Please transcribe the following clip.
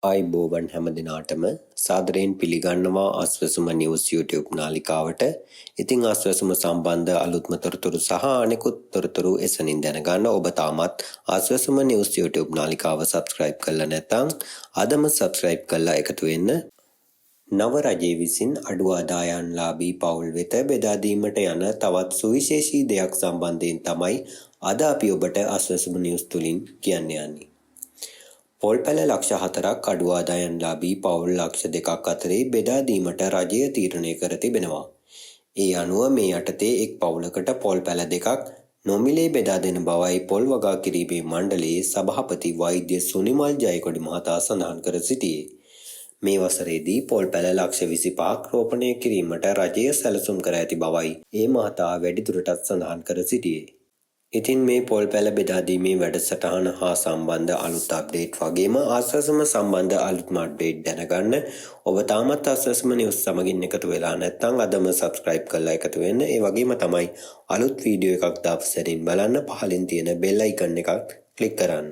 ආයිබෝවන් හැම දිනාටම සාදරයෙන් පිළිගන්නවා ආස්වැසුම නිවුස් YouTube නාලිකාවට. ඉතින් ආස්වැසුම සම්බන්ධ අලුත්ම තොරතුරු සහ අනෙකුත් තොරතුරු එසනින් දැනගන්න ඔබ තාමත් ආස්වැසුම නිවුස් YouTube නාලිකාව subscribe කරලා නැත්නම් අදම subscribe කරලා එකතු වෙන්න. නව රජය විසින් අඩු ආදායම්ලාභී පවුල් වෙත බෙදා දීමට යන තවත් සුවිශේෂී දෙයක් සම්බන්ධයෙන් තමයි අද අපි ඔබට ආස්වැසුම නිවුස් තුලින් කියන්න යන්නේ. පොල් පැල ලක්ෂ 4ක් අඩු ආදායම්ලාභී පවුල් ලක්ෂ 2ක් අතරේ බෙදා දීමට රජය තීරණය කර තිබෙනවා. ඒ අනුව මේ යටතේ එක් පවුලකට පොල් පැල දෙකක් නොමිලේ බෙදා දෙන බවයි පොල් වගා කිරීමේ මණ්ඩලයේ සභාපති වෛද්‍ය සුනිමල් ජයකොඩි මහතා සඳහන් කර සිටියේ. මේ වසරේදී පොල් පැල ලක්ෂ 25ක් රෝපණය කිරීමට රජය සැලසුම් කර ඇති බවයි ඒ මහතා වැඩිදුරටත් සඳහන් කර සිටියේ. ඉතින් මේ පොල් පැල බෙදා දීමේ වැඩසටහන හා සම්බන්ධ අලුත් අප්ඩේට් වගේම ආස්වැසුම සම්බන්ධ අලුත්ම අප්ඩේට් දැනගන්න ඔබ තාමත් ආස්වැසුම නිවුස් සමගින් එකතු වෙලා නැත්නම් අදම subscribe කරලා එකතු වෙන්න. ඒ වගේම තමයි අලුත් වීඩියෝ එකක් දාපු සැනින් බලන්න පහලින් තියෙන bell icon එකක් click කරන්න.